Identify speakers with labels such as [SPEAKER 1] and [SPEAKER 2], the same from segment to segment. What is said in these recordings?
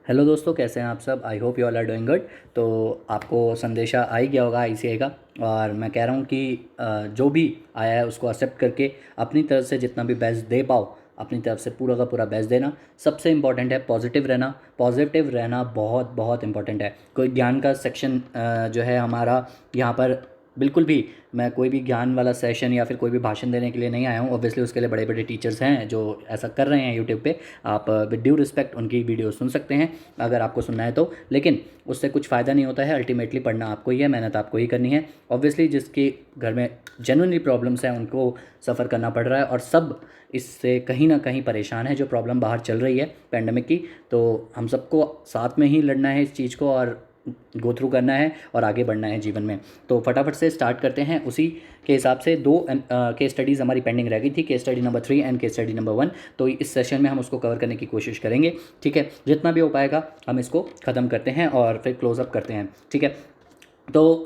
[SPEAKER 1] Hello दोस्तों, कैसे हैं आप सब। I hope you all are doing good. तो आपको संदेशा आ ही गया होगा आईसीआई का। और मैं कह रहा हूँ कि जो भी आया है उसको एक्सेप्ट करके अपनी तरफ से जितना भी बेस्ट दे पाओ, अपनी तरफ से पूरा का पूरा बेस्ट देना। सबसे इम्पॉर्टेंट है पॉजिटिव रहना। पॉजिटिव रहना बहुत बहुत इंपॉर्टेंट है। कोई ज्ञान का सेक्शन जो है हमारा यहाँ पर, बिल्कुल भी मैं कोई भी ज्ञान वाला सेशन या फिर कोई भी भाषण देने के लिए नहीं आया हूँ। ऑब्वियसली उसके लिए बड़े बड़े टीचर्स हैं जो ऐसा कर रहे हैं यूट्यूब पे। आप विद ड्यू रिस्पेक्ट उनकी वीडियो सुन सकते हैं अगर आपको सुनना है तो। लेकिन उससे कुछ फ़ायदा नहीं होता है। अल्टीमेटली पढ़ना आपको ही है, मेहनत आपको ही करनी है। ऑब्वियसली जिसके घर में जेन्युइनली प्रॉब्लम्स हैं उनको सफ़र करना पड़ रहा है, और सब इससे कहीं ना कहीं परेशान है। जो प्रॉब्लम बाहर चल रही है पैंडमिक की, तो हम सबको साथ में ही लड़ना है इस चीज़ को, और गो थ्रू करना है और आगे बढ़ना है जीवन में। तो फटाफट से स्टार्ट करते हैं। उसी के हिसाब से दो केस स्टडीज़ हमारी पेंडिंग रह गई थी, case study number 3 and case study number 1। तो इस सेशन में हम उसको कवर करने की कोशिश करेंगे। ठीक है, जितना भी हो पाएगा हम इसको ख़त्म करते हैं और फिर क्लोज अप करते हैं। ठीक है, तो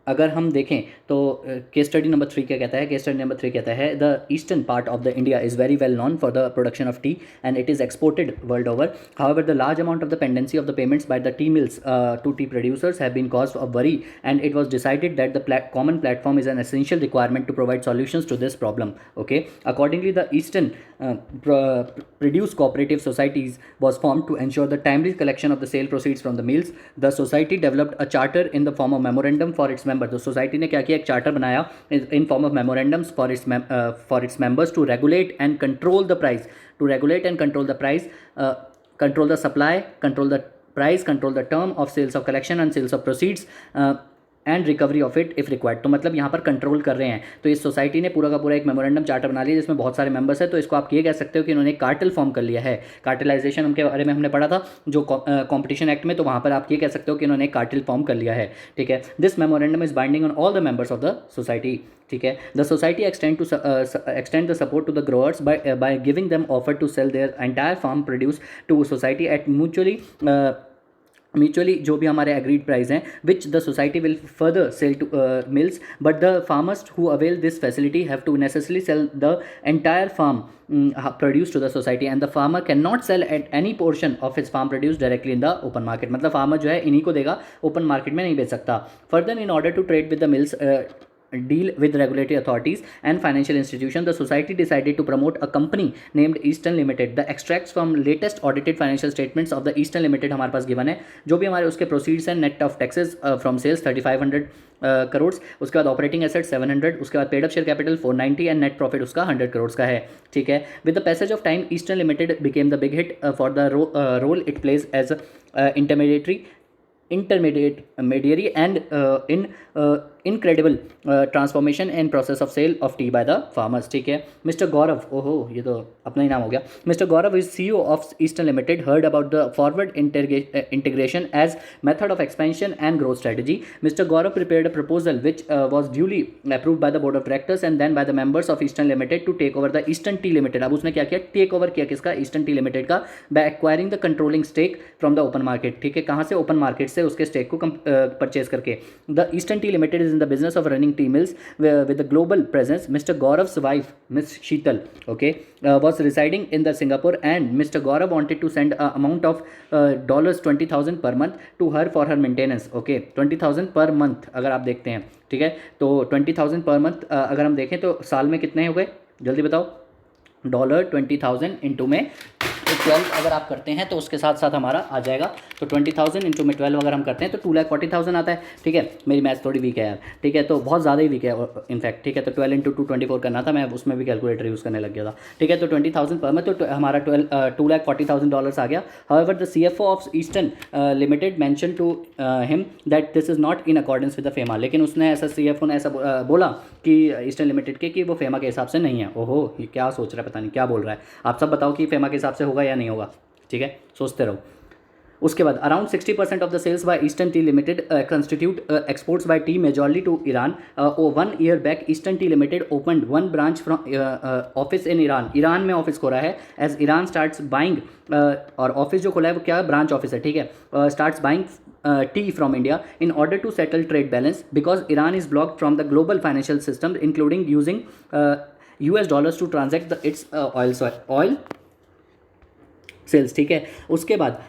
[SPEAKER 1] अगर हम देखें तो केस स्टडी नंबर 3 क्या कहता है। केस स्टडी नंबर 3 कहता है the eastern part of the India is very well known for the production of tea and it is exported world over. However the large amount of the pendency of the payments by the tea mills to tea producers have been cause of worry and it was decided that the common platform is an essential requirement to provide solutions to this problem. Okay, accordingly the eastern produce cooperative societies was formed to ensure the timely collection of the sale proceeds from the mills. The society developed a charter in the form of memorandum for its members. तो society ने क्या किया, एक charter बनाया in form of memorandums for its members to regulate and control the price, control the supply, control the price, control the term of sales of collection and sales of proceeds, and recovery of it if required. तो मतलब यहाँ पर control कर रहे हैं। तो इस society ने पूरा का पूरा एक मेमोरेंडम चार्टर बना लिया जिसमें बहुत सारे मेंबर्स हैं। तो इसको आप ये कह सकते हो कि इन्होंने कार्टेल फॉर्म कर लिया है। कार्टेलाइजेशन उनके बारे में हमने पढ़ा था जो कॉम्पिटिशन एक्ट में, तो वहाँ पर आप ये कह सकते हो कि इन्होंने कार्टेल फॉर्म कर लिया है। ठीक है, this memorandum is binding on all the members of the society. ठीक है, the society extend the support to the growers by giving them offer to sell their entire farm produce to society at mutually जो भी हमारे agreed price हैं, which the society will further sell to mills, but the farmers who avail this facility have to necessarily sell the entire farm produce to the society and the farmer cannot sell at any portion of his farm produce directly in the open market। मतलब farmer जो है इन्हीं को देगा, open market में नहीं बेच सकता। Further in order to trade with the mills, deal with regulatory authorities and financial institutions, the society decided to promote a company named Eastern Limited. The extracts from latest audited financial statements of the Eastern Limited हमारे पास given है। जो भी हमारे उसके proceeds हैं, net of taxes from sales 3500 crore, उसके बाद operating asset 700, उसके बाद paid up share capital 490 and net profit उसका 100 करोड़ का है। ठीक है, with the passage of time Eastern Limited became the big hit for the role it plays as intermediary and incredible transformation and process of sale of tea by the farmers। ठीक है, mister गौरव, ओहो ये तो अपना ही नाम हो गया। Mister Gaurav is CEO of Eastern limited heard about the forward integration as method of expansion and growth strategy। Mr. Gaurav prepared a proposal which was duly approved by the board of directors and then by the members of Eastern Limited to take over the Eastern Tea Limited। अब उसने क्या किया, take over किया किसका, Eastern Tea Limited का, by acquiring the controlling stake from the open market। ठीक है, कहाँ से, ओपन मार्केट से उसके स्टेक को परचेज करके। The Eastern T Limited is in the business of running T mills with a global presence। Mr. Gaurav's wife, Miss Sheetal, okay, was residing in the Singapore and Mr. Gaurav wanted to send a amount of $20,000 per month to her for her maintenance। okay, 20,000 per month अगर आप देखते हैं। ठीक है, तो 20,000 per month अगर हम देखें तो साल में कितने हो गए, जल्दी बताओ। $20,000 इंटू में 12 अगर आप करते हैं तो उसके साथ साथ हमारा आ जाएगा, तो 20,000 इंटू में 12 अगर हम करते हैं तो 2,40,000 आता है। ठीक है, मेरी मैथ्स थोड़ी वीक है यार। ठीक है, तो बहुत ज़्यादा ही वीक है इनफैक्ट। ठीक है, तो 12 इंटू 2 24 करना था, मैं उसमें भी कैलकुलेटर यूज़ करने लग गया था। ठीक है, तो 20,000 पर मंथ, तो हमारा $2,40,000 आ गया। However the CFO of Eastern Limited mention to him that this is not in accordance with the FEMA. लेकिन उसने ऐसा, CFO ने ऐसा बोला कि ईस्टर्न लिमिटेड के कि वो फेमा के हिसाब से नहीं है। ओहो, ये क्या सोच रहा है, पता नहीं क्या बोल रहा है। आप सब बताओ कि फेमा के हिसाब से होगा या नहीं होगा। ठीक है, सोचते रहो। उसके बाद around 60% of the sales by Eastern T Limited constitute exports by tea majority to Iran. 1 year back Eastern T Limited opened 1 branch from office in Iran. Iran में ऑफिस खोला है एज ईरान स्टार्ट्स बाइंग, और office जो खोला है वो क्या, branch office है। ठीक है, starts buying tea from India in order to settle trade balance because Iran is blocked from the global financial system including using US dollars to transact its oil sales, ठीक है। उसके बाद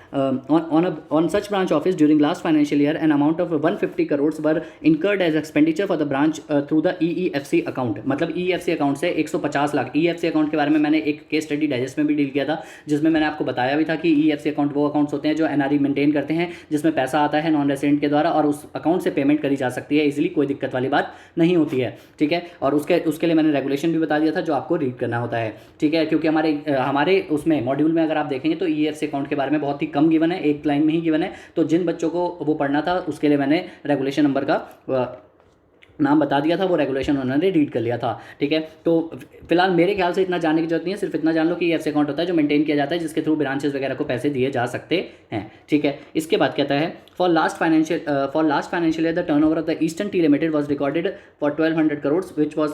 [SPEAKER 1] on such branch office during last financial year an amount of 150 crore were incurred as expenditure for the branch through the EEFC account. मतलब EEFC account से 150 lakh. EEFC account के बारे में मैंने एक केस स्टडी डाइजेस्ट में भी डील किया था, जिसमें मैंने आपको बताया भी था कि EEFC अकाउंट वो अकाउंट्स होते हैं जो NRE मेंटेन करते हैं, जिसमें पैसा आता है नॉन रेसिडेंट के द्वारा और उस अकाउंट से पेमेंट करी जा सकती है इजीली, कोई दिक्कत वाली बात नहीं होती है, ठीक है। और उसके लिए मैंने रेगुलेशन भी बता दिया था जो आपको रीड करना होता है, ठीक है, क्योंकि हमारे उसमें मॉड्यूल में अगर आप देखेंगे तो EEFC अकाउंट के बारे में बहुत ही कम गिवन है, एक लाइन में ही गिवन है। तो जिन बच्चों को वो पढ़ना था उसके लिए मैंने रेगुलेशन नंबर का नाम बता दिया था, वो रेगुलेशन उन्होंने रीड कर लिया था, ठीक है। तो फिलहाल मेरे ख्याल से इतना जानने की जरूरत नहीं है, सिर्फ इतना जान लो कि EEFC अकाउंट होता है जो मेंटेन किया जाता है, जिसके थ्रू ब्रांचेस वगैरह को पैसे दिए जा सकते हैं, ठीक है। इसके बाद कहता है for last financial year the turnover of the Eastern T Limited was recorded for 1200 crore which was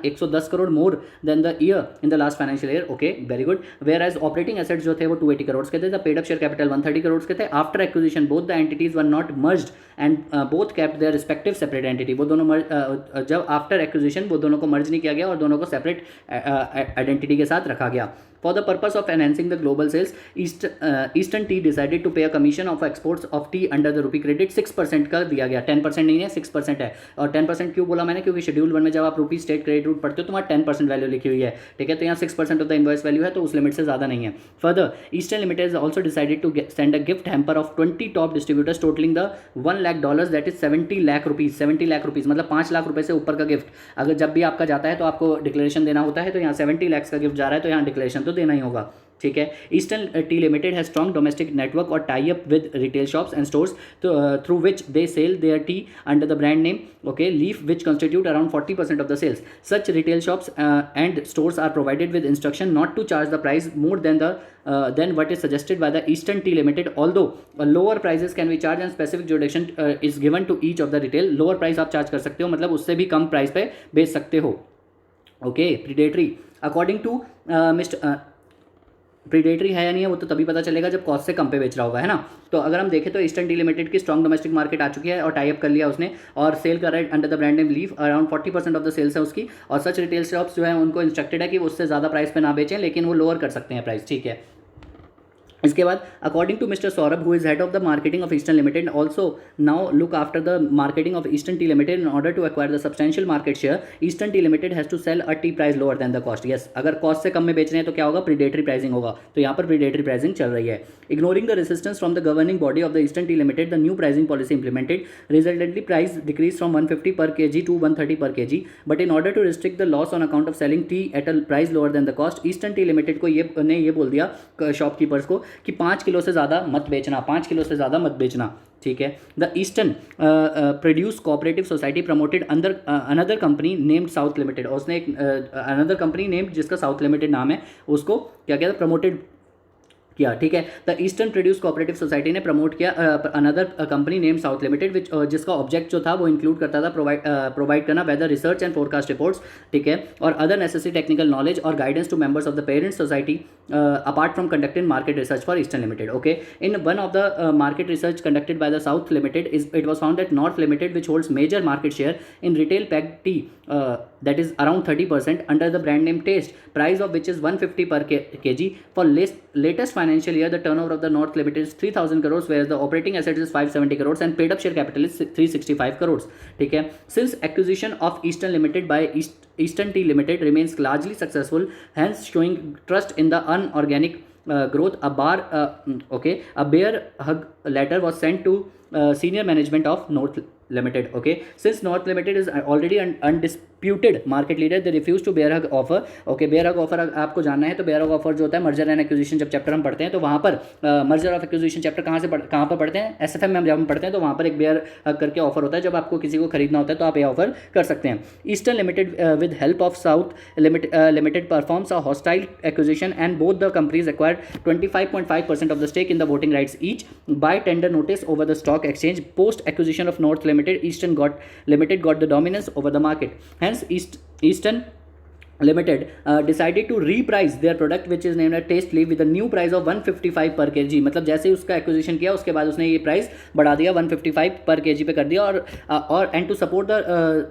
[SPEAKER 1] 110 crore more than the year in the last financial year, okay very good. Whereas operating assets जो थे वो 280 करोड़ के थे, the paid up share capital 130 crore के थे। After acquisition both the entities were not merged and both kept their respective separate entity. वो दोनों जब आफ्टर एक्विजिशन वो दोनों को मर्ज नहीं किया गया और दोनों को सेपरेट आइडेंटिटी के साथ रखा गया। For the purpose of enhancing the global sales eastern tea decided to pay a commission of exports of tea under the rupee credit 6% का दिया गया, 10% नहीं है 6% है। और 10% क्यों बोला मैंने, क्योंकि शेड्यूल 1 में जब आप रूपी स्टेट क्रेडिट रूट पढ़ते हो तो वहाँ 10% वैल्यू लिखी हुई है, ठीक है। तो यहाँ 6% ऑफ द इनवॉइस वैल्यू है, तो उस लिमिट से ज़्यादा नहीं है। Further Eastern Limited also decided to send a gift hamper of 20 top distributors totalling the $1 lakh, that is 70 lakh rupees, 70 lakh rupees मतलब 5 लाख रुपये से ऊपर का गिफ्ट। अगर जब भी आपका जाता है तो आपको डिक्लेरेशन देना होता है, तो यहाँ 70 लाख का गिफ्ट जा रहा है तो यहाँ डिक्लेरेशन तो देना ही होगा, ठीक है। Eastern T limited has strong domestic network और tie up with retail shops and stores through which they sell their tea under the brand name, okay, leaf, which constitute around 40% of the sales. Such retail shops and stores are provided with instruction not to charge the price more than what is suggested by the Eastern Tea Limited, although lower prices can be charged and specific jurisdiction is given to each of the retail। lower price आप charge कर सकते हो, मतलब उससे भी कम price पे बेच सकते हो, okay. Predatory according to mister predatory है या नहीं है वो तो तभी पता चलेगा जब कॉस्ट से कम पे बेच रहा होगा, है ना। तो अगर हम देखें तो ईस्टर्न टी लिमिटेड की स्ट्रॉन्ग डोमेस्टिक मार्केट आ चुकी है और टाई अप कर लिया उसने और सेल कर रहा है under the brand name leaf, around 40% of the sales है उसकी। और सच रिटेल शॉप्स जो है उनको इंस्ट्रक्टेड है कि वो उससे ज़्यादा प्राइस पे ना बेचें, लेकिन वो लोअर कर सकते हैं प्राइस, ठीक है। इसके बाद according to mister Saurabh who is head of the marketing of Eastern Limited also now look after the marketing of Eastern T Limited in order to acquire the substantial market share, Eastern T limited has to sell a tea price lower than the cost. Yes, अगर cost से कम में बेच रहे हैं तो क्या होगा, प्रीडेटरी प्राइसिंग होगा, तो यहाँ पर प्रीडेटरी प्राइसिंग चल रही है। Ignoring the resistance from the governing body of the Eastern T Limited, the new pricing policy implemented resultantly price decrease from 150 per kg to 130 per kg, but in order to restrict the loss on account of selling tea at a price lower than the cost, Eastern T Limited को ये बोल दिया shopkeepers को कि 5 kilo से ज़्यादा मत बेचना, 5 किलो से ज़्यादा मत बेचना, ठीक है। The Eastern Produce Cooperative Society promoted अंदर another company named South Limited, और उसने एक अनदर कंपनी नेम्ड जिसका साउथ लिमिटेड नाम है उसको क्या किया था, प्रमोटेड किया, ठीक है। The Eastern Produce Cooperative society ने प्रमोट किया another company name south limited which जिसका ऑब्जेक्ट जो था वो इंक्लूड करता था प्रोवाइड करना weather research and forecast reports, ठीक है, और अदर नेसेसरी टेक्निकल नॉलेज और guidance to members of the parent society apart from conducting market research for Eastern Limited, okay. In one of the market research conducted by the South Limited it was found that North Limited which holds major market share in retail packed tea that is around 30% under the brand name Taste, price of which is 150 per kg. For latest financial year, the turnover of the North Limited is 3,000 crores, whereas the operating assets is 570 crores and paid up share capital is 365 crores. ठीक है. Since acquisition of Eastern Limited by Eastern Tea Limited remains largely successful, hence showing trust in the unorganic growth, a bear hug letter was sent to senior management of North Limited, okay. Since North Limited is already undisputed market leader, they refuse to bear hug offer, okay. bear hug offer आपको जानना है तो bear hug offer जो होता है merger and acquisition जब chapter हम पढ़ते हैं तो वहाँ पर मर्जर ऑफ एक्विजिशन चैप्टर कहाँ पर पढ़ते हैं, SFM में जब हम पढ़ते हैं तो वहाँ पर एक bear hug करके ऑफर होता है, जब आपको किसी को खरीदना होता है तो आप ये ऑफर कर सकते हैं। Eastern Limited with help of South Limited performs a hostile acquisition and both the companies acquired 25.5% of the stake in the voting rights each by tender notice over the stock exchange. Post acquisition of North Limited, Eastern Limited got the dominance over the market. Hence Eastern Limited decided to reprice their product which is named as Taste Leaf with a new price of 155 per kg। मतलब जैसे ही उसका acquisition किया उसके बाद उसने ये price बढ़ा दिया 155 पर kg पे कर दिया। और and to support the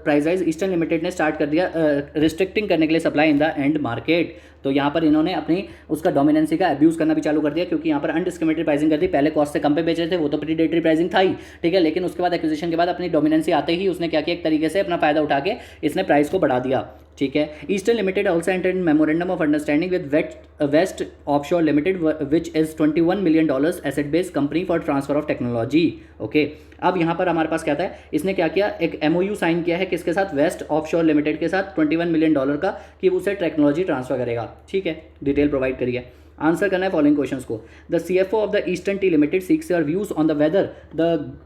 [SPEAKER 1] price rise Eastern Limited ने स्टार्ट कर दिया रिस्ट्रिक्टिंग करने के लिए supply in the end market. तो यहाँ पर इन्होंने अपनी उसका डोमिनेंसी का अब्यूज़ करना भी चालू कर दिया, क्योंकि यहाँ पर अनडिस्क्रिमिनेटेड प्राइसिंग कर दी। पहले कॉस्ट से कम पे बेच रहे थे, वो तो प्रीडेटरी प्राइसिंग था ही, ठीक है, लेकिन उसके बाद एक्विजिशन के बाद अपनी डोमिनेंसी आते ही उसने क्या किया, एक तरीके से अपना फायदा उठा के इसने प्राइस को बढ़ा दिया, ठीक है। Eastern Limited also entered in memorandum of understanding with West Offshore Limited which is $21 million asset based company for transfer of technology. Okay, अब यहाँ पर हमारे पास क्या था, इसने क्या किया, एक MOU साइन किया है किसके साथ, वेस्ट ऑफशोर लिमिटेड के साथ $21 मिलियन का, कि उसे टेक्नोलॉजी ट्रांसफर करेगा, ठीक है। डिटेल प्रोवाइड करिए। आंसर करना है फॉलोइंग क्वेश्चंस को। The CFO of the Eastern T Limited seeks your views on the whether the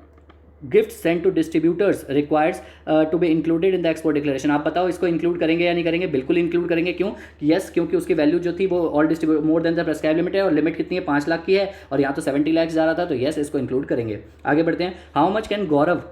[SPEAKER 1] gift send to distributors requires to be included in the export declaration. आप बताओ इसको include करेंगे या नहीं करेंगे? बिल्कुल इंक्लूड करेंगे। क्यों? यस, क्योंकि उसकी वैल्यू जो थी वो all distribute more than the prescribe limit है, और लिमिट कितनी है, 5 लाख की है, और यहाँ तो 70 लाख जा रहा था, तो यस इसको इंक्लूड करेंगे। आगे बढ़ते हैं। How much can Gaurav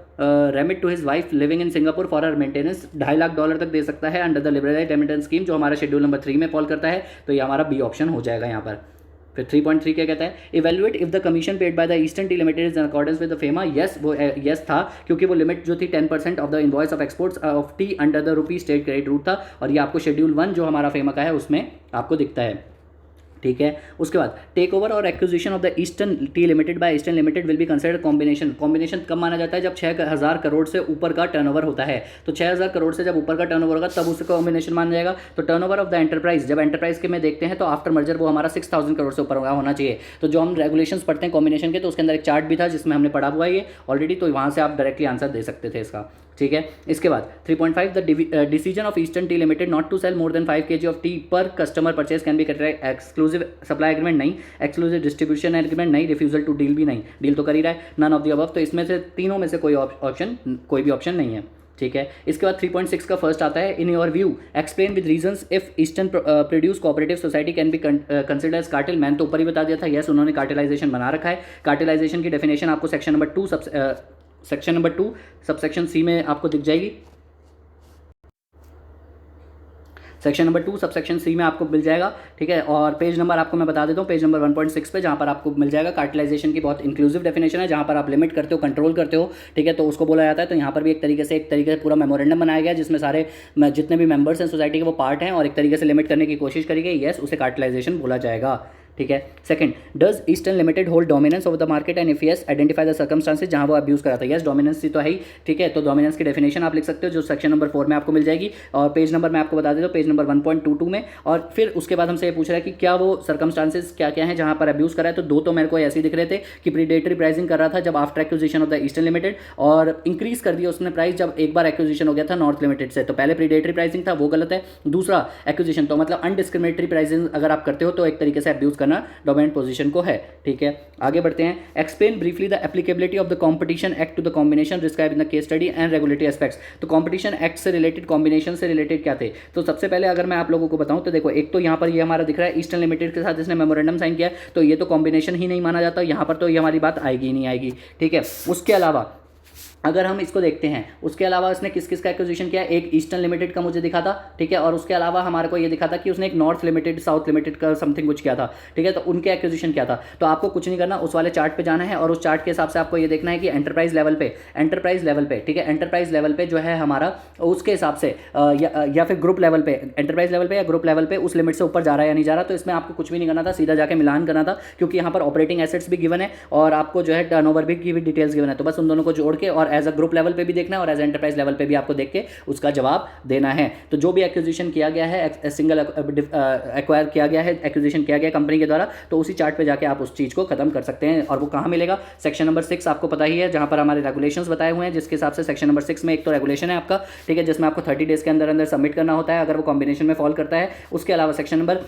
[SPEAKER 1] remit to his wife living in Singapore for her maintenance? $2.5 lakh तक दे सकता है under the liberalised remittance scheme, जो हमारा शेड्यूल नंबर 3 में फॉल करता है, तो ये हमारा बी ऑप्शन हो जाएगा यहाँ पर। फिर 3.3 क्या कहता है, evaluate if the commission paid by the Eastern T Limited is in accordance with the FEMA. Yes, वो यस था, क्योंकि वो लिमिट जो थी 10% of the invoice of exports of tea under the rupee state credit route था, और ये आपको शेड्यूल 1 जो हमारा फेमा का है उसमें आपको दिखता है, ठीक है। उसके बाद टेक ओवर और acquisition of the Eastern T limited by eastern limited will be considered combination. Combination कब माना जाता है? जब 6,000 करोड़ से ऊपर का टर्नओवर होता है। तो 6,000 करोड़ से जब ऊपर का टर्नओवर होगा तब उसे कॉम्बिनेशन माना जाएगा। तो टर्नओवर ऑफ द एंटरप्राइज, जब एंटरप्राइज के में देखते हैं तो आफ्टर मर्जर वो हमारा 6,000 करोड़ से ऊपर होना चाहिए। तो जो हम रेगुलेशंस पढ़ते हैं कॉम्बिनेशन के, तो उसके अंदर एक चार्ट भी था जिसमें हमने पढ़ा हुआ है ये ऑलरेडी, तो वहाँ से आप डायरेक्टली आंसर दे सकते थे इसका, ठीक है। इसके बाद 3.5 the decision of Eastern T Limited not to sell more than 5 kg of tea per customer purchase can be considered exclusive supply agreement नहीं, एक्सक्लूसिव डिस्ट्रीब्यूशन एग्रीमेंट नहीं, रिफ्यूजल टू डील भी नहीं, डील तो कर ही रहा है, नन ऑफ द अबव। तो इसमें से तीनों में से कोई भी ऑप्शन नहीं है, ठीक है। इसके बाद 3.6 का फर्स्ट आता है, in your view explain with reasons if Eastern Produce Cooperative Society can be considered as cartel. मैंने तो ऊपर ही बता दिया था, यस उन्होंने कार्टेलाइजेशन बना रखा है। कार्टेलाइजेशन की डेफिनेशन आपको सेक्शन नंबर 2 सबसेक्शन सी में आपको दिख जाएगी। सेक्शन नंबर 2 सबसेक्शन सी में आपको मिल जाएगा, ठीक है। और पेज नंबर आपको मैं बता देता हूँ, पेज नंबर 1.6 पे, जहाँ पर आपको मिल जाएगा कार्टेलाइजेशन की बहुत इंक्लूसिव डेफिनेशन है, जहाँ पर आप लिमिट करते हो, कंट्रोल करते हो, ठीक है, तो उसको बोला जाता है। तो यहाँ पर भी एक तरीके से पूरा मेमोरेंडम बनाया गया जिसमें सारे जितने भी मेंबर्स हैं सोसाइटी के वो पार्ट हैं, और एक तरीके से लिमिट करने की कोशिश करी गई, यस उसे कार्टेलाइजेशन बोला जाएगा, ठीक है। Second, does eastern limited hold dominance of the market and if yes identify the circumstances जहां वो अब्यूज करा था। यस, डोमिनेंस तो है ही, ठीक है। तो डोमिनेंस की डेफिनेशन आप लिख सकते हो जो सेक्शन नंबर 4 में आपको मिल जाएगी, और पेज नंबर मैं आपको बता देता हूं, पेज नंबर 1.22 में। और फिर उसके बाद हमसे ये पूछ रहा है कि क्या वो सर्कमस्टांसेस क्या क्या हैं जहां पर अब्यूज करा है। तो 2 तो मेरे को ऐसे ही दिख रहे थे कि प्रीडेटरी प्राइसिंग कर रहा था जब after acquisition of the eastern limited, और इंक्रीज कर दिया उसने प्राइस जब एक बार एक्विजिशन हो गया था नॉर्थ लिमिटेड से। तो पहले प्रीडेटरी प्राइसिंग था, वो गलत है। दूसरा एक्विजिशन, तो मतलब अनडिस्क्रिमिनेटरी प्राइसिंग अगर आप करते हो तो एक तरीके से अब्यूज करना डोमिनेंट पोजीशन को है, ठीक है। आगे बढ़ते हैं। Explain briefly the applicability of the Competition Act to the combination describe in the case study and regulatory aspects. तो कंपटीशन एक्ट से रिलेटेड, कॉम्बिनेशन से रिलेटेड क्या थे? तो सबसे पहले अगर मैं आप लोगों को बताऊं तो देखो, एक तो यहाँ पर ये हमारा दिख रहा है ईस्टर्न लिमिटेड के साथ इसने मेमोरेंडम साइन किया, तो ये तो कॉम्बिनेशन ही नहीं माना जाता, यहाँ पर तो ये हमारी बात आएगी ही नहीं आएगी, ठीक है। उसके अलावा अगर हम इसको देखते हैं, उसके अलावा उसने किस किस का एक्विजिशन किया, एक ईस्टर्न लिमिटेड का मुझे दिखा था, ठीक है, और उसके अलावा हमारे को ये दिखा था कि उसने एक नॉर्थ लिमिटेड, साउथ लिमिटेड का समथिंग कुछ किया था, ठीक है। तो उनके एक्विजिशन क्या था, तो आपको कुछ नहीं करना, उस वाले चार्ट पे जाना है और उस चार्ट के हिसाब से आपको ये देखना है कि एंटरप्राइज लेवल पे, ठीक है, एंटरप्राइज लेवल पे जो है हमारा, उसके हिसाब से या फिर ग्रुप लेवल पे, एंटरप्राइज लेवल पे या ग्रुप लेवल पे उस लिमिट से ऊपर जा रहा है या नहीं जा रहा। तो इसमें आपको कुछ भी नहीं करना था, सीधा जाके मिलान करना था, क्योंकि यहाँ पर ऑपरेटिंग एसेट्स भी गिवन है और आपको जो है टर्नओवर भी की भी डिटेल्स गिवन है। तो बस उन दोनों को जोड़ के और एज अ ग्रुप लेवल पे भी देखना है और एज एंटरप्राइज लेवल पे भी आपको देख के उसका जवाब देना है। तो जो भी एक्विजिशन किया गया है, सिंगल एक्वायर किया गया है, एक्विजिशन किया गया कंपनी के द्वारा, तो उसी चार्ट पे जाके आप उस चीज़ को खत्म कर सकते हैं। और वो कहाँ मिलेगा? सेक्शन नंबर 6 आपको पता ही है, जहाँ पर हमारे रेगुलेशंस बताए हुए हैं, जिसके हिसाब से सेक्शन नंबर 6 में एक तो रेगुलेशन है आपका, ठीक है, जिसमें आपको 30 डेज के अंदर अंदर सबमिट करना होता है अगर वो कॉम्बिनेशन में फॉल करता है। उसके अलावा सेक्शन नंबर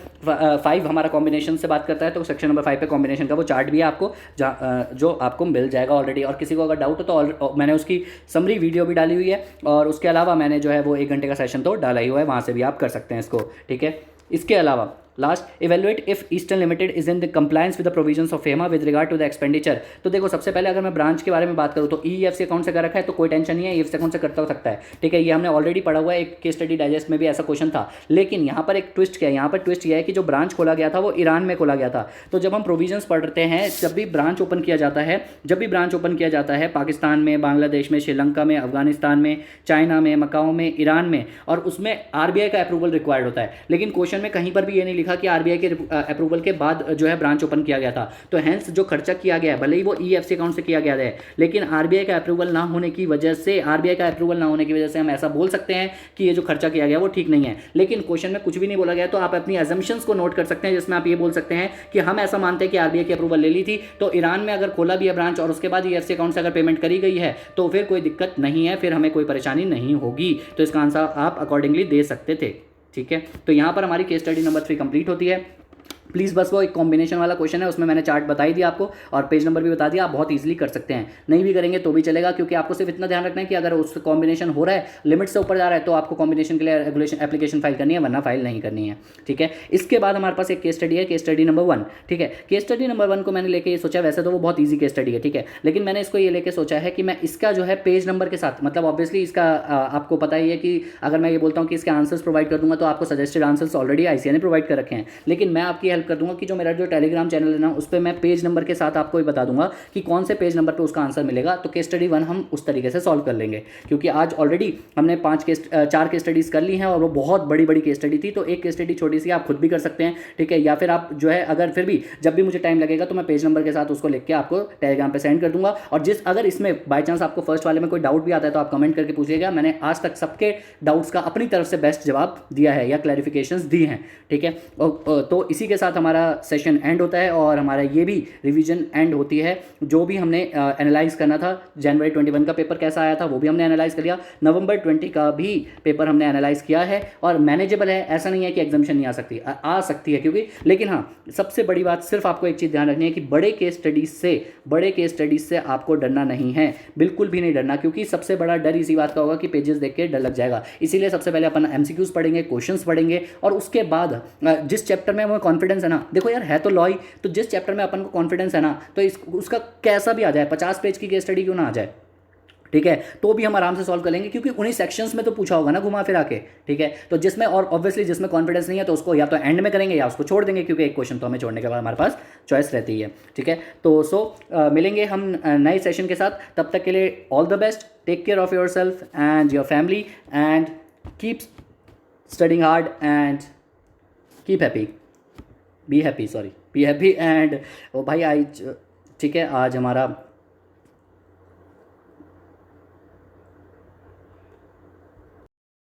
[SPEAKER 1] 5 हमारा कॉम्बिनेशन से बात करता है, तो सेक्शन नंबर 5 पे कॉम्बिनेशन का वो चार्ट भी है आपको, जो आपको मिल जाएगा ऑलरेडी। और किसी को अगर डाउट हो तो मैंने उसकी समरी वीडियो भी डाली हुई है, और उसके अलावा मैंने जो है वो 1 घंटे का सेशन तो डाला ही हुआ है, वहाँ से भी आप कर सकते हैं इसको, ठीक है। इसके अलावा last, evaluate if Eastern Limited is in the compliance with the provisions of FEMA with regard to the expenditure. तो देखो सबसे पहले अगर मैं ब्रांच के बारे में बात करूँ तो EEFC अकाउंट से कर रखा है तो कोई टेंशन नहीं है, EFC अकाउंट से करता हो सकता है, ठीक है। ये हमने ऑलरेडी पढ़ा हुआ है, एक केस स्टडी डाइजेस्ट में भी ऐसा क्वेश्चन था। लेकिन यहाँ पर एक ट्विस्ट क्या है, यहाँ पर ट्विस्ट यह है कि जो ब्रांच खोला गया था वो ईरान में खोला गया था। तो जब हम प्रोविजंस पढ़ते हैं, जब भी ब्रांच ओपन किया जाता है, जब भी ब्रांच ओपन किया जाता है पाकिस्तान में, बांग्लादेश में, श्रीलंका में, अफगानिस्तान में, चाइना में, मकाओ में, ईरान में, और उसमें RBI का अप्रूवल रिक्वायर्ड होता है। लेकिन क्वेश्चन में कहीं पर भी ये नहीं लिखा कि RBI के अप्रूवल के बाद जो है ब्रांच ओपन किया गया था। तो हेंस जो खर्चा किया गया है भले ही वो EFC अकाउंट से किया गया है, लेकिन RBI का अप्रूवल ना होने की वजह से, हम ऐसा बोल सकते हैं कि ये जो खर्चा किया गया वो ठीक नहीं है। लेकिन क्वेश्चन में कुछ भी नहीं बोला गया, तो आप अपनी अजम्पशंस को नोट कर सकते हैं, जिसमें आप ये बोल सकते हैं कि हम ऐसा मानते हैं कि RBI की अप्रूवल ले ली थी, तो ईरान में अगर खोला भी है ब्रांच और उसके बाद EFC अकाउंट से अगर पेमेंट करी गई है तो फिर कोई दिक्कत नहीं है, फिर हमें कोई परेशानी नहीं होगी। तो इसका आंसर आप अकॉर्डिंगली दे सकते थे, ठीक है। तो यहाँ पर हमारी केस स्टडी नंबर 3 कंप्लीट होती है। प्लीज़ बस वो एक कॉम्बिनेशन वाला क्वेश्चन है, उसमें मैंने चार्ट बता ही दिया आपको और पेज नंबर भी बता दिया, आप बहुत इजीली कर सकते हैं। नहीं भी करेंगे तो भी चलेगा, क्योंकि आपको सिर्फ इतना ध्यान रखना है कि अगर उस कॉम्बिनेशन हो रहा है, लिमिट से ऊपर जा रहा है, तो आपको कॉम्बिनेशन के लिए रेगुलेशन एप्लीकेशन फाइल करनी है, वरना फाइल नहीं करनी है, ठीक है। इसके बाद हमारे पास एक केस स्टडी है, केस स्टडी नंबर 1, ठीक है। केस स्टडी नंबर 1 को मैंने लेके ये सोचा, वैसे तो वो बहुत ईजी केस स्टडी है, ठीक है, लेकिन मैंने इसको ये लेके सोचा है कि मैं इसका जो है पेज नंबर के साथ, मतलब ऑब्वियसली इसका आपको पता ही है कि अगर मैं ये बोलता हूँ कि इसके आंसर्स प्रोवाइड कर दूंगा तो आपको सजेस्टेड आंसर्स ऑलरेडी ICAI ने प्रोवाइड कर रखे हैं, लेकिन मैं आपकी हेल्प कर दूंगा कि जो मेरा जो टेलीग्राम चैनल है ना, उस पर मैं पेज नंबर के साथ आपको ही बता दूंगा कि कौन से पेज नंबर पे उसका आंसर मिलेगा। तो केस स्टडी 1 हम उस तरीके से सॉल्व कर लेंगे, क्योंकि आज ऑलरेडी हमने 4 केस स्टडीज कर ली हैं और वो बहुत बड़ी बड़ी केस स्टडी थी। तो एक केस स्टडी छोटी सी आप खुद भी कर सकते हैं, ठीक है, या फिर आप जो है अगर फिर भी जब भी मुझे टाइम लगेगा तो मैं पेज नंबर के साथ उसको लिख के आपको टेलीग्राम पर सेंड कर दूंगा। और अगर इसमें बाई चांस आपको फर्स्ट वाले में कोई डाउट भी आता है तो आप कमेंट करके पूछिएगा, मैंने आज तक सबके डाउट्स का अपनी तरफ से बेस्ट जवाब दिया है या क्लैरिफिकेशंस दी हैं, ठीक है। तो इसी के साथ हमारा सेशन एंड होता है और हमारा ये भी रिवीजन एंड होती है। जो भी हमने एनालाइज करना था, जनवरी 21 का पेपर कैसा आया था वो भी हमने एनालाइज कर लिया, नवंबर 20 का भी पेपर हमने एनालाइज किया है और मैनेजेबल है, ऐसा नहीं है कि एग्जामिशन नहीं आ सकती है क्योंकि। लेकिन हाँ, सबसे बड़ी बात सिर्फ आपको एक चीज़ ध्यान रखनी है कि बड़े केस स्टडीज से आपको डरना नहीं है, बिल्कुल भी नहीं डरना, क्योंकि सबसे बड़ा डर इसी बात का होगा कि पेजेस देख के डर लग जाएगा। इसीलिए सबसे पहले अपन MCQs पढ़ेंगे, क्वेश्चंस पढ़ेंगे और उसके बाद जिस चैप्टर में हमें कॉन्फिडेंस है ना, देखो यार है तो लॉ ही, तो जिस चैप्टर में अपन को कॉन्फिडेंस है ना, तो उसका कैसा भी आ जाए, 50 पेज की केस स्टडी क्यों ना आ जाए, ठीक है, तो भी हम आराम से सॉल्व कर लेंगे, क्योंकि उन्हीं सेक्शंस में तो पूछा होगा ना घुमा फिरा के, ठीक है। तो जिसमें और ऑब्वियसली जिसमें कॉन्फिडेंस नहीं है तो उसको या तो एंड में करेंगे या उसको छोड़ देंगे, क्योंकि एक क्वेश्चन तो हमें छोड़ने के बाद हमारे पास चॉइस रहती है, ठीक है। तो मिलेंगे हम नए सेशन के साथ, तब तक के लिए all the best, take care of your self and your family and keep studying hard and keep happy, be happy and ओ भाई आज, ठीक है, आज हमारा